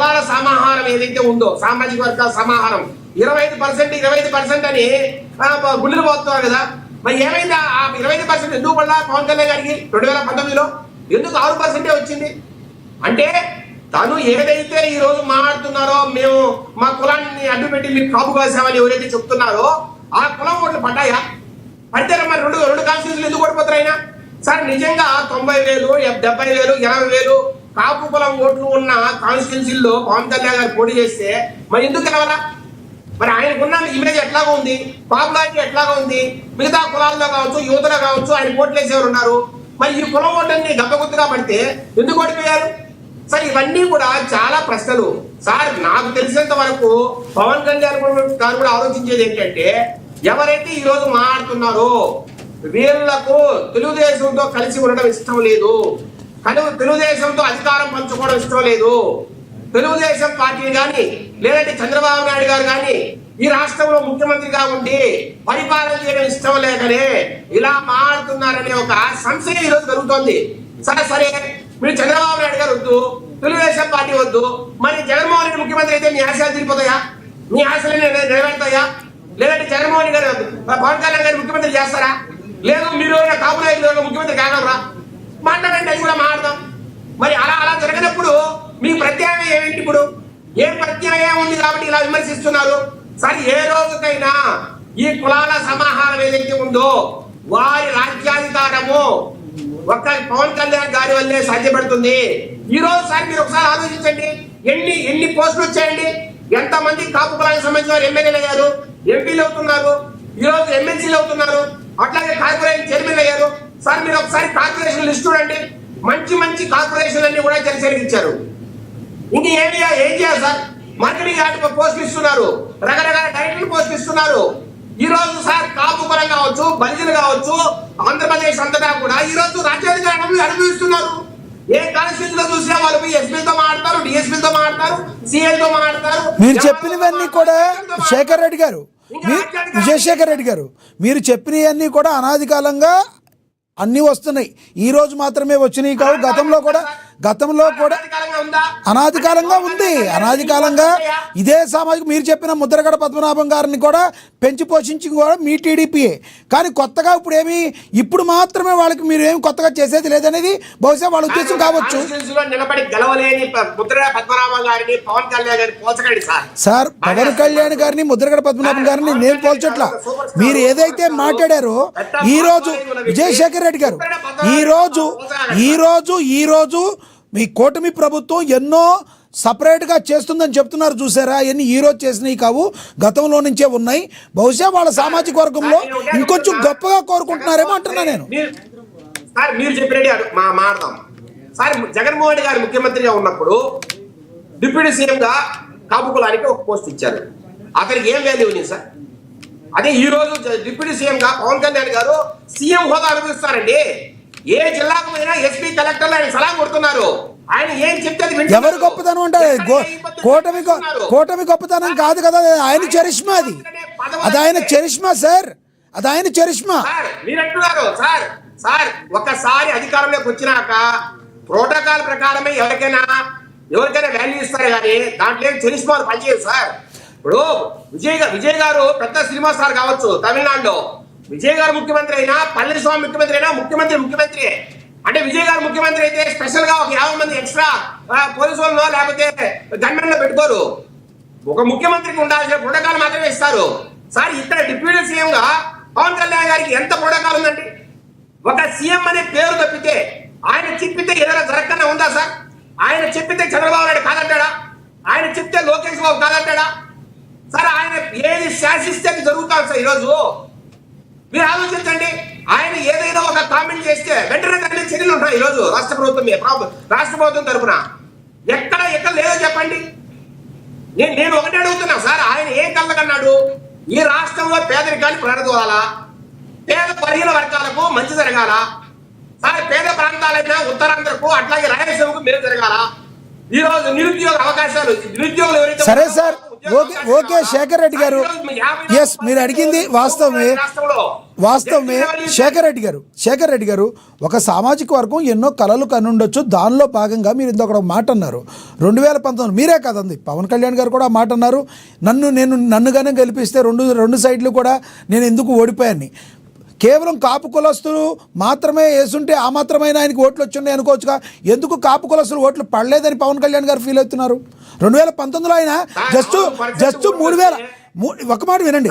కులాల సమాహారం ఏదైతే ఉందో సామాజిక వర్గాల సమాహారం 25% అని గుండెలు పోతున్నారు కదా. మరి ఏమైంది ఆ 25% ఎందుకు పడలా పవన్ కళ్యాణ్ గారికి 2019లో ఎందుకు 6% వచ్చింది? అంటే తను ఏదైతే ఈ రోజు మాట్లాడుతున్నారో మేము మా కులాన్ని అడ్డుపెట్టి మీకు కాపు కాసామని ఎవరైతే చెప్తున్నారో ఆ కులం ఓట్లు పడ్డాయా? పడితే మరి రెండు కాన్స్టిట్యూన్సీలు ఎందుకు ఓడిపోతారు? సార్ నిజంగా 90,000, 70,000, 80,000 కాపు కులం ఓట్లు ఉన్న కాన్స్టిట్యూన్సీల్లో పవన్ కళ్యాణ్ గారు పోటీ చేస్తే మరి ఎందుకు గెలవాలా? మరి ఆయనకున్న ఇమేజ్ ఎట్లాగా ఉంది, పాపులారిటీ ఎట్లాగా ఉంది? మిగతా కులాల్లో కావచ్చు, యువతలో కావచ్చు ఆయన ఓట్లు వేసేవారు ఉన్నారు. మరి ఈ కులం ఓట్లన్నీ దెబ్బగుత్తుగా పడితే ఎందుకు ఓడిపోయారు? సార్ ఇవన్నీ కూడా చాలా ప్రశ్నలు. సార్ నాకు తెలిసినంత వరకు పవన్ కళ్యాణ్ గారు కూడా ఆలోచించేది ఏంటంటే ఎవరైతే ఈ రోజు మాట్లాడుతున్నారో వీళ్లకు తెలుగుదేశంతో కలిసి ఉండడం ఇష్టం లేదు, కానీ తెలుగుదేశంతో అధికారం పంచుకోవడం ఇష్టం లేదు, తెలుగుదేశం పార్టీని కానీ లేదంటే చంద్రబాబు నాయుడు గారు కానీ ఈ రాష్ట్రంలో ముఖ్యమంత్రిగా ఉండి పరిపాలన చేయడం ఇష్టం లేకనే ఇలా మాట్లాడుతున్నారనే ఒక సంశయం ఈరోజు కలుగుతోంది. సరే మీరు చంద్రబాబు నాయుడు గారు వద్దు, తెలుగుదేశం పార్టీ వద్దు, మరి జగన్మోహన్ రెడ్డి ముఖ్యమంత్రి అయితే మీ ఆశయాలు తీరిపోతాయా? మీ ఆశలు నెరవేరుతాయా? లేదంటే జగన్మోహన్ రెడ్డి గారు పవన్ కళ్యాణ్ గారు ముఖ్యమంత్రి చేస్తారా? లేదు మీరు కాపు నాయకులు ముఖ్యమంత్రి కాగలరా? మాట్లాడండి, అది కూడా మాట్లాడదాం. మరి అలా జరగనప్పుడు మీ ప్రత్యామ్నాయం ఏమిటి? ఇప్పుడు ఏం ప్రత్యామ్నాయం ఉంది కాబట్టి ఇలా విమర్శిస్తున్నారు? సరే ఏ రోజుకైనా ఈ కులాల సమాహారం ఏదైతే ఉందో వారి రాజ్యాధికారము ఒక్క పవన్ కళ్యాణ్ గారి వల్లే సాధ్యపడుతుంది. ఈ రోజు సార్ మీరు ఒకసారి ఆలోచించండి, ఎన్ని పోస్టులు వచ్చాయండి? ఎంత మంది కాపు కులానికి సంబంధించిన వారు ఎమ్మెల్యేలు అయ్యారు, ఎంపీలు అవుతున్నారు, ఈ రోజు ఎమ్మెల్సీలు అవుతున్నారు, అట్లాగే కార్పొరేషన్ చైర్మన్ అయ్యారు. సార్ మీరు ఒకసారి కార్పొరేషన్ లిస్ట్ చూడండి, మంచి కార్పొరేషన్ అన్ని కూడా జనసేనకి ఇచ్చారు. ఇంక ఏం చేయాలి సార్? మార్కెటింగ్ యార్డ్ పోస్టులు ఇస్తున్నారు, రకరకాల డైరెక్టర్ పోస్టులు ఇస్తున్నారు. ఈ రోజు సార్ కాపు కులం కావచ్చు, బలిజలు కావచ్చు, ఆంధ్రప్రదేశ్ అంతటా కూడా ఈ రోజు రాజ్యాధికారం అనుభవిస్తున్నారు. ఏ కాన్స్టిట్యూన్సీలో చూసినా వాళ్ళు ఎస్పీతో మాట్లాడతారు, డిఎస్పీతో మాట్లాడతారు, సిఎల్తో మాట్లాడతారు. మీరు చెప్పినవన్నీ కూడా శేఖర్ రెడ్డి గారు, విజయశేఖర్ రెడ్డి గారు, మీరు చెప్పినవన్నీ కూడా అనాది కాలంగా అన్నీ వస్తున్నాయి. ఈ రోజు మాత్రమే వచ్చినాయి కావు. గతంలో కూడా అనాది కాలంగా ఉంది. అనాది కాలంగా ఇదే సామాజిక మీరు చెప్పిన ముద్రగడ పద్మనాభం గారిని కూడా పెంచి పోషించి కూడా మీ టీడీపీయే. కానీ కొత్తగా ఇప్పుడు మాత్రమే వాళ్ళకి మీరు ఏమి కొత్తగా చేసేది లేదనేది బహుశా వాళ్ళ ఉద్దేశం కావచ్చు. సార్ పవన్ కళ్యాణ్ గారిని ముద్రగడ పద్మనాభం గారిని నేను పోల్చట్లా. మీరు ఏదైతే మాట్లాడారో ఈ రోజు విజయశేఖర్ రెడ్డి గారు ఈ రోజు మీ కూటమి ప్రభుత్వం ఎన్నో సపరేట్గా చేస్తుందని చెప్తున్నారు చూసారా? అవన్నీ ఈ రోజు చేసినవి కావు, గతంలో నుంచే ఉన్నాయి. బహుశా వాళ్ళ సామాజిక వర్గంలో ఇంకొంచెం గొప్పగా కోరుకుంటున్నారేమో అంటున్నా నేను. సార్ మీరు చెప్పినట్టు మాట్లాడదాం. సార్ జగన్మోహన్ రెడ్డి గారు ముఖ్యమంత్రిగా ఉన్నప్పుడు డిప్యూటీ సీఎం గా కాపు కులానికి ఒక పోస్ట్ ఇచ్చారు. అతనికి ఏం వాల్యూ ఉంది సార్? అదే ఈ రోజు డిప్యూటీ సీఎం గా పవన్ కళ్యాణ్ గారు సీఎం హోదా అనుభవిస్తారండి. ఏ జిల్లాకు పోయినా ఎస్పీ కలెక్టర్లు ఆయన సలహా కొడుతున్నారు. ఆయన ఏం చెప్తే ఎవరు గొప్పతనం అంటే కూటమి గొప్పతనం కాదు కదా, ఆయన చరిష్మా. అది ఆయన చరిష్మా సార్, అది ఆయన చరిష్మా. మీరు అంటున్నారు సార్ ఒకసారి అధికారంలోకి వచ్చినాక ప్రోటోకాల్ ప్రకారమే ఎవరికైనా వాల్యూ ఇస్తారు, కానీ దాంట్లో చరిష్మా పనిచేయదు సార్. ఇప్పుడు విజయ్ గారు పెద్ద సినిమా స్టార్ కావచ్చు తమిళనాడులో, విజయ్ గారు ముఖ్యమంత్రి అయినా పళనిస్వామి ముఖ్యమంత్రి అయినా ముఖ్యమంత్రి అంటే విజయ్ గారు ముఖ్యమంత్రి అయితే స్పెషల్ గా ఒక 50 మంది ఎక్స్ట్రా పోలీసు వాళ్ళు లేకపోతే గన్మెన్ లో పెట్టుకోరు. ఒక ముఖ్యమంత్రికి ఉండాల్సిన ప్రోటోకాల్ మాత్రమే ఇస్తారు. సార్ ఇక్కడ డిప్యూటీ సీఎం గా పవన్ కళ్యాణ్ గారికి ఎంత ప్రోటోకాల్ ఉందండి? ఒక సీఎం అనే పేరు తప్పితే ఆయన చెప్పితే ఏదైనా జరగకుండా ఉందా సార్? ఆయన చెప్పితే చంద్రబాబు నాయుడు కాదంటాడా? ఆయన చెప్తే లోకేష్ బాబు కాదంటాడా? సార్ ఆయన ఏది శాసిస్తే అది జరుగుతాడు సార్. ఈరోజు మీరు ఆలోచించండి, ఆయన ఏదైనా ఒక కామెంట్ చేస్తే వెంటనే దాని చర్యలు ఉంటాయి. ఈరోజు రాష్ట్ర ప్రభుత్వం తరఫున ఎక్కడ లేదో చెప్పండి. నేను ఒకటే అడుగుతున్నా సార్, ఆయన ఏం కళ్ళకన్నాడు? ఈ రాష్ట్రంలో పేదరికాన్ని ప్రారంభాలా, పేద బలహీన వర్గాలకు మంచి జరగాల సార్, పేద ప్రాంతాలైనా ఉత్తరాంధ్రకు అట్లాగే రాయలసీమకు మేలు జరగాల. ఈ రోజు నిరుద్యోగ అవకాశాలు నిరుద్యోగులు ఎవరైతే సరే సార్ ఓకే శేఖర్ రెడ్డి గారు, ఎస్ మీరు అడిగింది వాస్తవమే. వాస్తవమే శేఖర్ రెడ్డి గారు ఒక సామాజిక వర్గం ఎన్నో కళలు కనుండొచ్చు. దానిలో భాగంగా మీరు ఇంకొక ఒక మాట అన్నారు 2019 మీరే కదండి, పవన్ కళ్యాణ్ గారు కూడా ఆ మాట అన్నారు, నన్నుగానే గెలిపిస్తే రెండు సైడ్లు కూడా నేను ఎందుకు ఓడిపోయాన్ని. కేవలం కాపు కులస్తులు మాత్రమే వేసుంటే ఆ మాత్రమైన ఆయనకి ఓట్లు వచ్చిన్నాయి అనుకోవచ్చుగా, ఎందుకు కాపు కులస్తులు ఓట్లు పడలేదని పవన్ కళ్యాణ్ గారు ఫీల్ అవుతున్నారు? 2019లో ఆయన జస్ట్ 3000 ఒక మాట వినండి,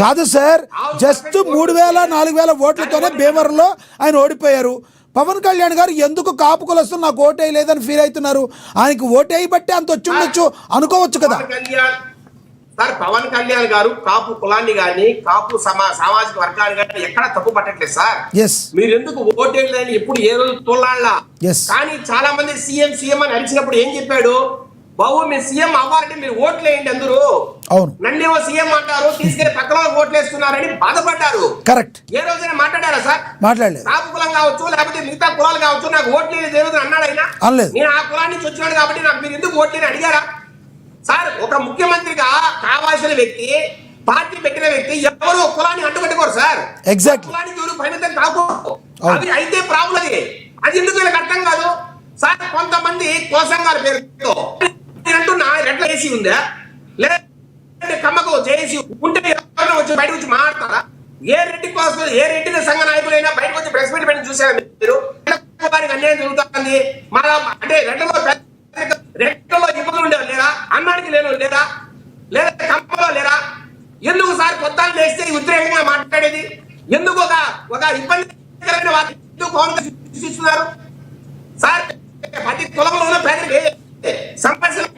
కాదు సార్, జస్ట్ 3000-4000 ఓట్లతోనే భీమవరంలో ఆయన ఓడిపోయారు. పవన్ కళ్యాణ్ గారు ఎందుకు కాపు కులస్తులు నాకు ఓటు వేయలేదని ఫీల్ అవుతున్నారు? ఆయనకి ఓటు వేయబట్టే అంత వచ్చి ఉండొచ్చు అనుకోవచ్చు కదా. సార్ పవన్ కళ్యాణ్ గారు కాపు కులాన్ని గాని కాపు సామాజిక వర్గాన్ని గాని ఎక్కడ తప్పు పట్టట్లేదు సార్. మీరు ఎందుకు ఓటేయలేదని ఎప్పుడు ఏ రోజు తోలాళ్ళ. కానీ చాలా మంది సీఎం అని అరిచినప్పుడు ఏం చెప్పాడు, బాబు మీరు సీఎం అవ్వాలంటే మీరు ఓట్లేయండి అందరూ, నన్నేమో సీఎం అంటారు తీసుకెళ్లి పక్కన ఓట్లేస్తున్నారని బాధపడ్డారు. కరెక్ట్. ఏ రోజైనా మాట్లాడారా సార్? మాట్లాడలేదు. కాపు కులం కావచ్చు లేకపోతే మిగతా కులాలు కావచ్చు, నాకు ఓట్లేదు ఏ రోజు అన్నాడు ఆయన? నేను ఆ కులాన్ని నుంచి వచ్చినాడు కాబట్టి నాకు మీరు ఎందుకు ఓట్లేని అడిగారా సార్? ఒక ముఖ్యమంత్రిగా కావాల్సిన వ్యక్తి, పార్టీ పెట్టిన వ్యక్తి ఎవరు కులాన్ని అడ్డుపెట్టుకోరు సార్. ఎగ్జాక్ట్. కులానికి ఎవరు పరిమితం కాకూడదు. అది అయితే ప్రాబ్లం అది ఎందుకు వీళ్ళకి అర్థం కాదు సార్. కొంతమంది కోసంగారి పేరుతో అంటున్నా రెడ్ల ఏసీ ఉందా లేదా కమ్మకు జేఏసీ ఉంటే ఎవరైనా వచ్చి బయట వచ్చి మాట్లాడతారా? ఏ రెడ్డి కోసం ఏ రెడ్డి సంఘ నాయకులైనా బయటకు వచ్చి ప్రెస్ మీట్ పెట్టి చూసారా మీరు? వారికి అన్యాయం జరుగుతుంది మన అంటే రెడ్లలో ఇబ్బందులు ఉండేవి లేదా? అన్నానికి లేను లేదా? లేదా కమ్మలో లేరా? ఎందుకు సార్ కొత్త లేస్తే ఉద్రేకంగా మాట్లాడేది? ఎందుకు ఒక ఇబ్బందికరమైన వారు సృష్టిస్తున్నారు సార్? ప్రతి కులంలోనూ పేదలకి సమస్యలు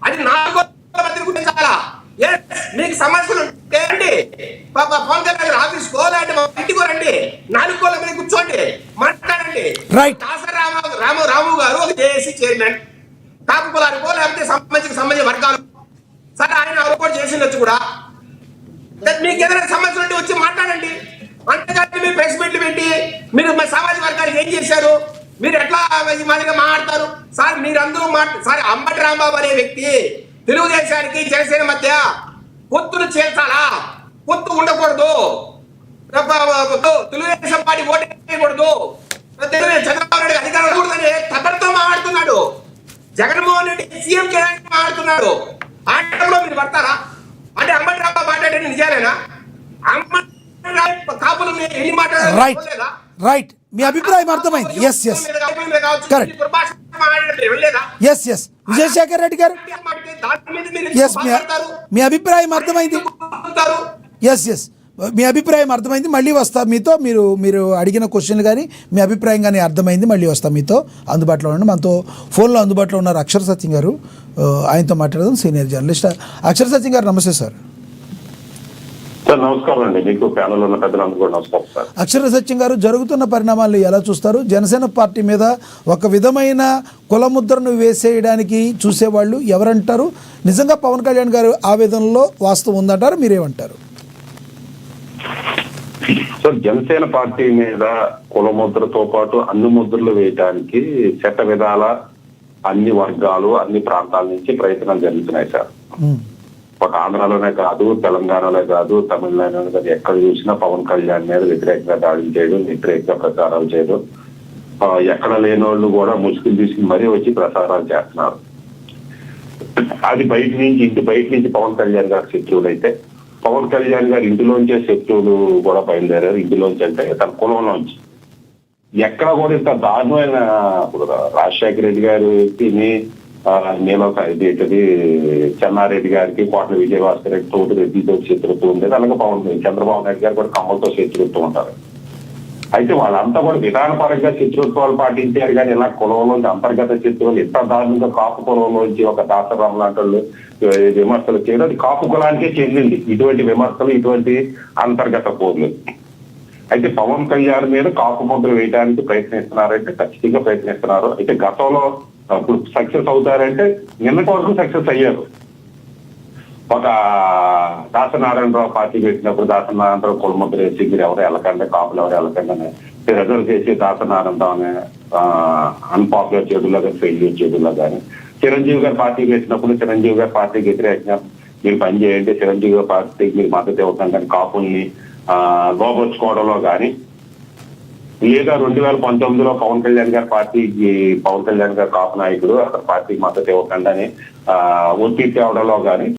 అది 4 మంది గుర్తించాలా? మీకు సమస్యలు ఉంటే పవన్ కళ్యాణ్ ఆఫీస్కో లేదంటే ఇంటికో రండి, 4 కోళ్ళ మీద కూర్చోండి, మాట్లాడండి. రాము గారు ఒక జేఏసీ చైర్మన్, కాపు కులానికో లేకపోతే సంబంధించిన వర్గాలు సరే ఆయన రిపోర్ట్ చేసిండొచ్చు కూడా. మీకు ఏదైనా సమస్యలు ఉంటే వచ్చి మాట్లాడండి. అంతేకాదు మీరు ప్రెస్ మీట్లు పెట్టి మీరు సామాజిక వర్గానికి ఏం చేశారు, మీరు ఎట్లా ఈ మాదిరిగా మాట్లాడతారు సార్? మీరందరూ సార్ అంబటి రాంబాబు అనే వ్యక్తి తెలుగుదేశానికి జనసేన మధ్య పొత్తును చేర్చాలా? పొత్తు ఉండకూడదు, తెలుగుదేశం పార్టీ ఓటు వేయకూడదు, చంద్రబాబు నాయుడు అధికారం కూడదని తప్పటితో మాట్లాడుతున్నాడు. జగన్మోహన్ రెడ్డి సీఎం చేయడానికి మాట్లాడుతున్నాడు. ఆటంలో మీరు పడతారా? అంటే అంబటి రాంబాబు మాట్లాడేది నిజాలేనా? కాపులు ఎన్ని మాట్లాడారు? రైట్, మీ అభిప్రాయం అర్థమైంది. కరెక్ట్. విజయశేఖర్ రెడ్డి గారు మీ అభిప్రాయం అర్థమైంది. మీ అభిప్రాయం అర్థమైంది. మళ్ళీ వస్తా మీతో, మీరు అడిగిన క్వశ్చన్లు కానీ మీ అభిప్రాయం కానీ అర్థమైంది. మళ్ళీ వస్తాం మీతో. అందుబాటులో ఉండండి. మనతో ఫోన్లో అందుబాటులో ఉన్నారు అక్షర సత్యం గారు, ఆయనతో మాట్లాడదాం. సీనియర్ జర్నలిస్ట్ అక్షర సత్యం గారు, నమస్తే సార్. నమస్కారం అండి. మీకు ప్యానల్ ఉన్న పెద్దలందరూ కూడా నమస్కారం సార్. అక్షర సత్యం గారు, జరుగుతున్న పరిణామాలను ఎలా చూస్తారు? జనసేన పార్టీ మీద ఒక విధమైన కులముద్రను వేసేయడానికి చూసేవాళ్ళు ఎవరంటారు? నిజంగా పవన్ కళ్యాణ్ గారు ఆవేదనలో వాస్తవం ఉందంటారు, మీరేమంటారు? సో జనసేన పార్టీ మీద కులముద్రతో పాటు అన్ని ముద్రలు వేయడానికి చట్ట విధాల అన్ని వర్గాలు అన్ని ప్రాంతాల నుంచి ప్రయత్నాలు జరుగుతున్నాయి సార్. ఒక ఆంధ్రాలోనే కాదు, తెలంగాణలో కాదు, తమిళనాడులో కాదు, ఎక్కడ చూసినా పవన్ కళ్యాణ్ మీద వ్యతిరేకంగా దాడులు చేయడం, వ్యతిరేకంగా ప్రచారాలు చేయడం, ఎక్కడ లేని వాళ్ళు కూడా ముసుగులు తీసుకుని మరీ వచ్చి ప్రచారాలు చేస్తున్నారు. అది బయట నుంచి పవన్ కళ్యాణ్ గారు శత్రువులు అయితే, పవన్ కళ్యాణ్ గారు ఇంటిలోంచే శత్రువులు కూడా బయలుదేరారు. ఇంటిలోంచి అంటే తన కులంలోంచి ఎక్కడ కూడా ఇంత దారుణమైన, ఇప్పుడు రాజశేఖర రెడ్డి గారు వ్యక్తిని ఏంటది చెన్నారెడ్డి గారికి, కోట్ల విజయభాస్కర్ రెడ్డి తోటి రెడ్డితో శత్రుత్వం ఉండేది. అలాగే చంద్రబాబు నాయుడు గారు కూడా కమ్మలతో శత్రుత్వం ఉంటారు. అయితే వాళ్ళంతా కూడా విధానపరంగా శత్రుత్వాలు పాటించారు. కానీ ఇలా కులంలోంచి అంతర్గత శత్రువులు ఇంత దారుణంగా కాపు కులంలోంచి ఒక దాసరాం లాంటి వాళ్ళు విమర్శలు చేయడం, అది కాపు కులానికే చెందింది ఇటువంటి విమర్శలు, ఇటువంటి అంతర్గత పోర్లు. అయితే పవన్ కళ్యాణ్ మీద కాపు ముద్ర వేయడానికి ప్రయత్నిస్తున్నారంటే ఖచ్చితంగా ప్రయత్నిస్తున్నారు. అయితే గతంలో ఇప్పుడు సక్సెస్ అవుతారంటే నిన్నటి వరకు సక్సెస్ అయ్యారు. ఒక దాసనారాయణరావు పార్టీ పెట్టినప్పుడు దాసనారాయణరావు కులముద్ర వేసి మీరు ఎవరు వెళ్ళకండి, కాపులు ఎవరు వెళ్ళకండి రిజర్వ్ చేసి దాసనారాయణరావు అనే అన్పాపులర్ చేతుల్లో కానీ ఫెయిల్యూర్ చేతుల్లో కానీ, చిరంజీవి గారు పార్టీ పెట్టినప్పుడు చిరంజీవి గారి పార్టీకి వ్యతిరేకంగా మీరు పని చేయండి, చిరంజీవి పార్టీకి మీరు మద్దతు ఇవ్వకండి కానీ కాపుల్ని లోపరుచుకోవడంలో కానీ, లేదా 2019లో పవన్ కళ్యాణ్ గారు కాపు నాయకుడు అక్కడ పార్టీకి మద్దతు ఇవ్వకండి అని ఒత్తిడి తేవడంలో కానీ